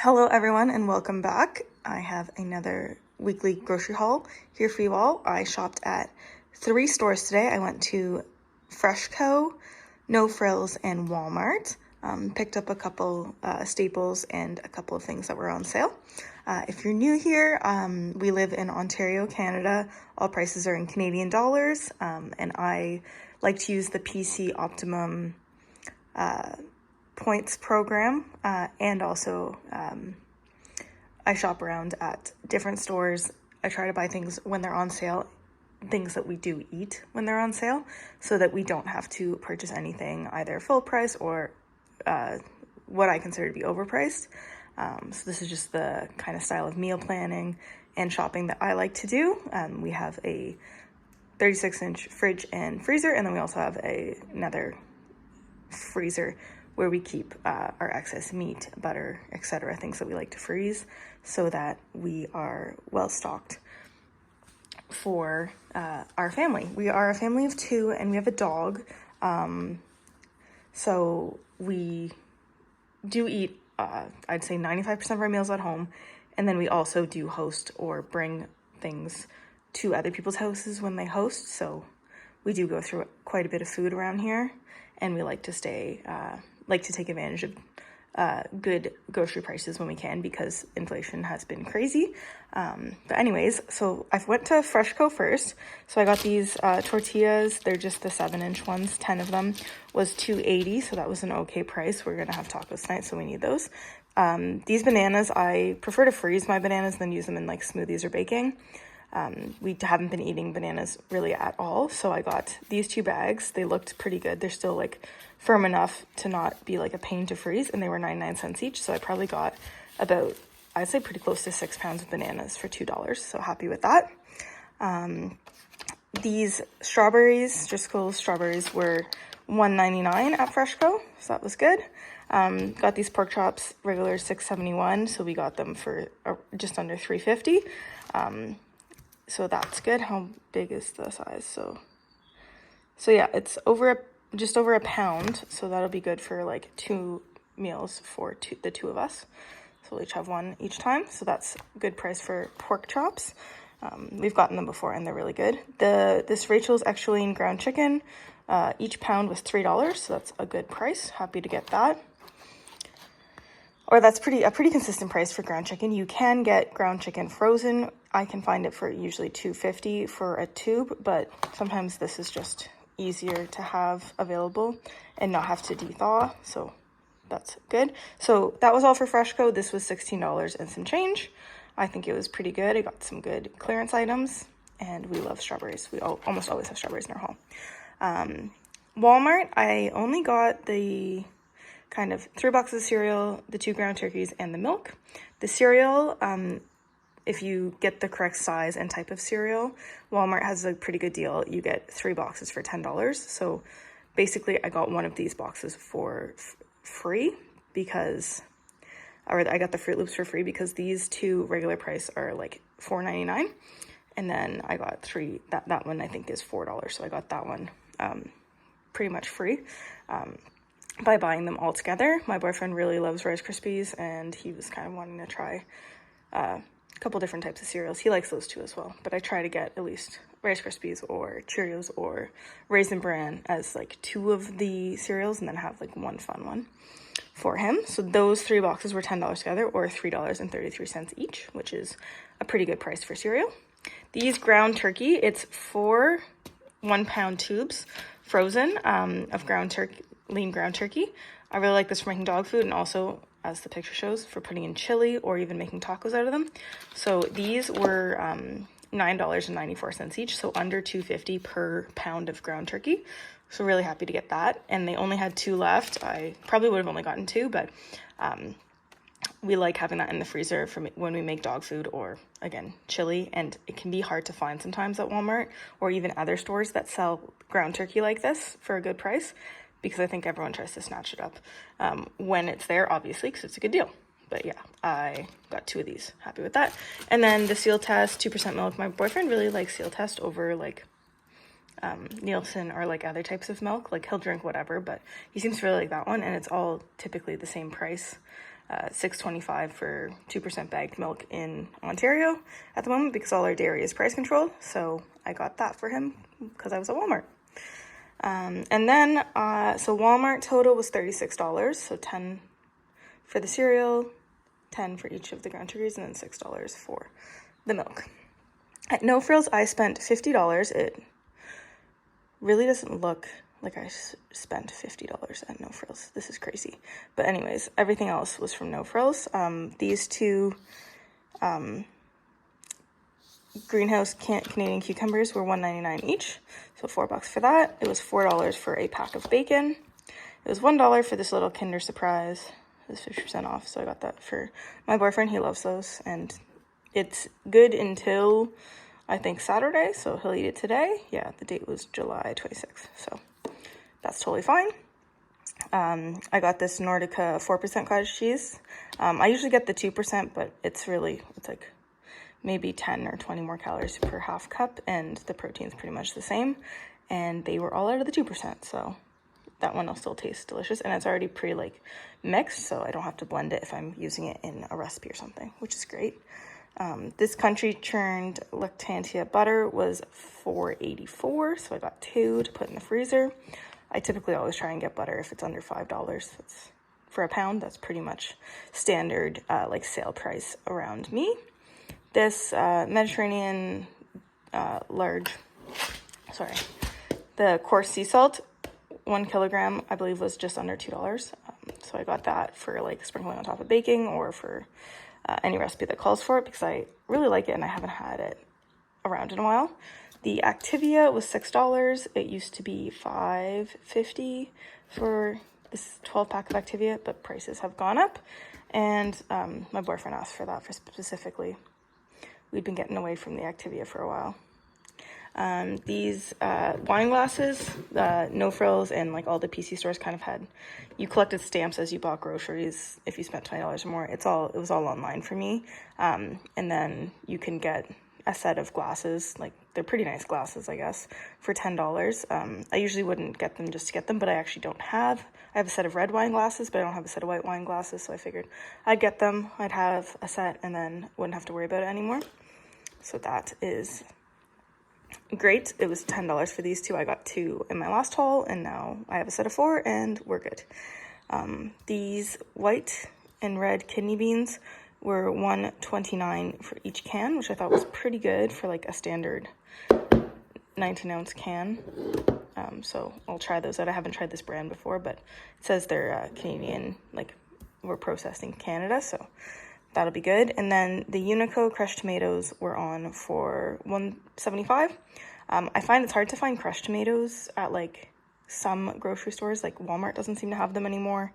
Hello everyone and welcome back. I have another weekly grocery haul here for you all. I shopped at 3 stores today. I went to Freshco, NoFrills, and Walmart. Picked up a couple staples and a couple of things that were on sale. If you're new here, we live in Ontario, Canada. All prices are in Canadian dollars, and I like to use the PC Optimum points program, and also I shop around at different stores. I try to buy things when they're on sale, things that we do eat when they're on sale, so that we don't have to purchase anything either full price or what I consider to be overpriced. So this is just the kind of style of meal planning and shopping that I like to do. We have a 36-inch fridge and freezer, and then we also have another freezer where we keep our excess meat, butter, etc., things that we like to freeze, so that we are well stocked for our family. We are a family of 2 and we have a dog. So we do eat, I'd say 95% of our meals at home. And then we also do host or bring things to other people's houses when they host. So we do go through quite a bit of food around here, and we like to take advantage of good grocery prices when we can, because inflation has been crazy. But anyways, so I went to Freshco first. So I got these tortillas. They're just the 7-inch ones. 10 of them was $2.80, so that was an okay price. We're gonna have tacos tonight, so we need those. These bananas, I prefer to freeze my bananas than use them in like smoothies or baking. We haven't been eating bananas really at all, so I got these 2 bags. They looked pretty good. They're still like firm enough to not be like a pain to freeze, and they were 99 cents each, so I probably got about, I'd say, pretty close to 6 pounds of bananas for $2, so happy with that. These strawberries, Driscoll's strawberries, were $1.99 at Freshco, so that was good. Got these pork chops, regular $6.71, so we got them for just under $3.50. So that's good. How big is the size? So yeah, it's just over a pound. So that'll be good for like 2 meals for the 2 of us. So we'll each have one each time. So that's a good price for pork chops. We've gotten them before and they're really good. This Rachel's extra lean ground chicken, each pound was $3. So that's a good price. Happy to get that. Or that's a pretty consistent price for ground chicken. You can get ground chicken frozen. I can find it for usually $2.50 for a tube, but sometimes this is just easier to have available and not have to de-thaw, so that's good. So that was all for Freshco. This was $16 and some change. I think it was pretty good. I got some good clearance items, and we love strawberries. We almost always have strawberries in our haul. Walmart, I only got the kind of 3 boxes of cereal, the 2 ground turkeys, and the milk. The cereal, if you get the correct size and type of cereal, Walmart has a pretty good deal. You get 3 boxes for $10. So basically I got one of these boxes for free I got the Fruit Loops for free because these 2 regular price are like $4.99. And then I got 3, that one I think is $4. So I got that one pretty much free. By buying them all together. My boyfriend really loves Rice Krispies, and he was kind of wanting to try a couple different types of cereals. He likes those too as well, but I try to get at least Rice Krispies or Cheerios or Raisin Bran as like 2 of the cereals, and then have like one fun one for him. So those 3 boxes were $10 together, or $3.33 each, which is a pretty good price for cereal. These ground turkey, it's 4 1-pound tubes frozen of lean ground turkey. I really like this for making dog food, and also, as the picture shows, for putting in chili or even making tacos out of them. So these were $9.94 each, so under $2.50 per pound of ground turkey. So really happy to get that. And they only had 2 left. I probably would have only gotten 2, but we like having that in the freezer for when we make dog food or, again, chili. And it can be hard to find sometimes at Walmart or even other stores that sell ground turkey like this for a good price, because I think everyone tries to snatch it up when it's there, obviously, because it's a good deal. But yeah, I got 2 of these. Happy with that. And then the Seal Test, 2% milk. My boyfriend really likes Seal Test over like Nielsen or like other types of milk. Like he'll drink whatever, but he seems to really like that one, and it's all typically the same price. $6.25 for 2% bagged milk in Ontario at the moment because all our dairy is price controlled. So I got that for him because I was at Walmart. And then, so Walmart total was $36. So 10 for the cereal, 10 for each of the ground turkeys, and then $6 for the milk. At NoFrills, I spent $50. It really doesn't look like I spent $50 at NoFrills. This is crazy. But anyways, everything else was from NoFrills. These two greenhouse Canadian cucumbers were $1.99 each, so $4 for that. It was $4 for a pack of bacon. It was $1 for this little Kinder Surprise. It was 50% off, so I got that for my boyfriend. He loves those, and it's good until I think Saturday, so he'll eat it today. Yeah, the date was July 26th, so that's totally fine. I got this Nordica 4% cottage cheese. I usually get the 2%, but it's like maybe 10 or 20 more calories per half cup, and the protein's pretty much the same. And they were all out of the 2%, so that one will still taste delicious. And it's already mixed, so I don't have to blend it if I'm using it in a recipe or something, which is great. This country churned Lactantia butter was $4.84, so I got 2 to put in the freezer. I typically always try and get butter if it's under $5. That's, for a pound, that's pretty much standard sale price around me. This Mediterranean the coarse sea salt, 1 kilogram, I believe was just under $2. So I got that for sprinkling on top of baking or for any recipe that calls for it because I really like it and I haven't had it around in a while. The Activia was $6. It used to be $5.50 for this 12-pack of Activia, but prices have gone up. And my boyfriend asked for that specifically. We'd been getting away from the Activia for a while. These wine glasses, NoFrills and all the PC stores kind of had, you collected stamps as you bought groceries if you spent $20 or more. It was all online for me. And then you can get a set of glasses, they're pretty nice glasses, I guess, for $10. I usually wouldn't get them just to get them, but I actually don't have. I have a set of red wine glasses, but I don't have a set of white wine glasses, so I figured I'd get them. I'd have a set and then wouldn't have to worry about it anymore. So that is great. It was $10 for these two. I got 2 in my last haul, and now I have a set of 4, and we're good. These white and red kidney beans were $1.29 for each can, which I thought was pretty good for a standard 19-ounce can. So I'll try those out. I haven't tried this brand before, but it says they're Canadian, we're processed in Canada, so that'll be good. And then the Unico crushed tomatoes were on for $1.75. I find it's hard to find crushed tomatoes at some grocery stores. Walmart doesn't seem to have them anymore,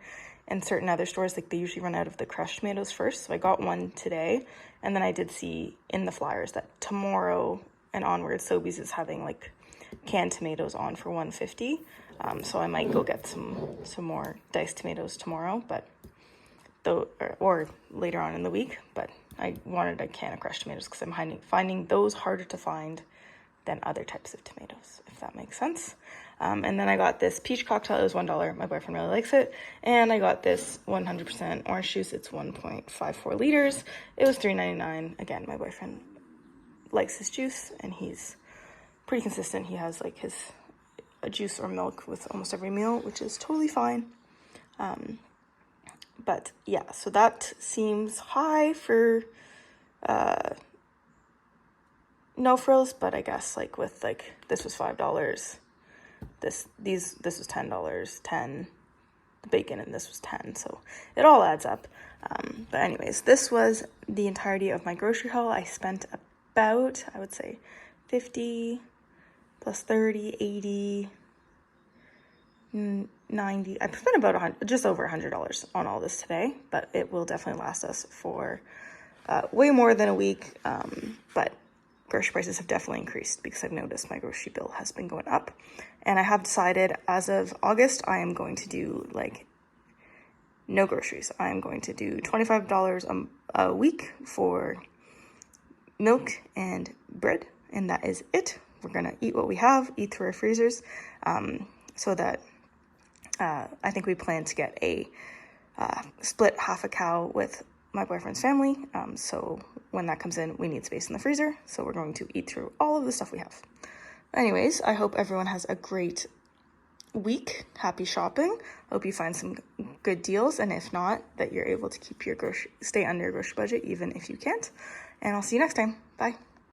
and certain other stores they usually run out of the crushed tomatoes first. So I got one today, and then I did see in the flyers that tomorrow and onward Sobeys is having canned tomatoes on for $1.50. So I might go get some more diced tomatoes tomorrow, but or later on in the week, but I wanted a can of crushed tomatoes because I'm finding those harder to find than other types of tomatoes, if that makes sense. And then I got this peach cocktail. It was $1. My boyfriend really likes it. And I got this 100% orange juice. It's 1.54 liters. It was $3.99. Again, my boyfriend likes his juice, and he's pretty consistent. He has a juice or milk with almost every meal, which is totally fine. But yeah, so that seems high for NoFrills, but I guess with this was $5, this was $10, 10 the bacon, and this was 10, so it all adds up. But anyways, this was the entirety of my grocery haul. I spent about, I would say, 50 plus 30, 80, 90. I spent about just over $100 on all this today, but it will definitely last us for way more than a week. But grocery prices have definitely increased because I've noticed my grocery bill has been going up, and I have decided as of August I am going to do no groceries. I am going to do $25 a week for milk and bread, and that is it. We're gonna eat what we have, eat through our freezers, so that I think we plan to get a split half a cow with my boyfriend's family. So when that comes in, we need space in the freezer. So we're going to eat through all of the stuff we have. Anyways, I hope everyone has a great week. Happy shopping. Hope you find some good deals. And if not, that you're able to keep your stay under your grocery budget, even if you can't. And I'll see you next time. Bye.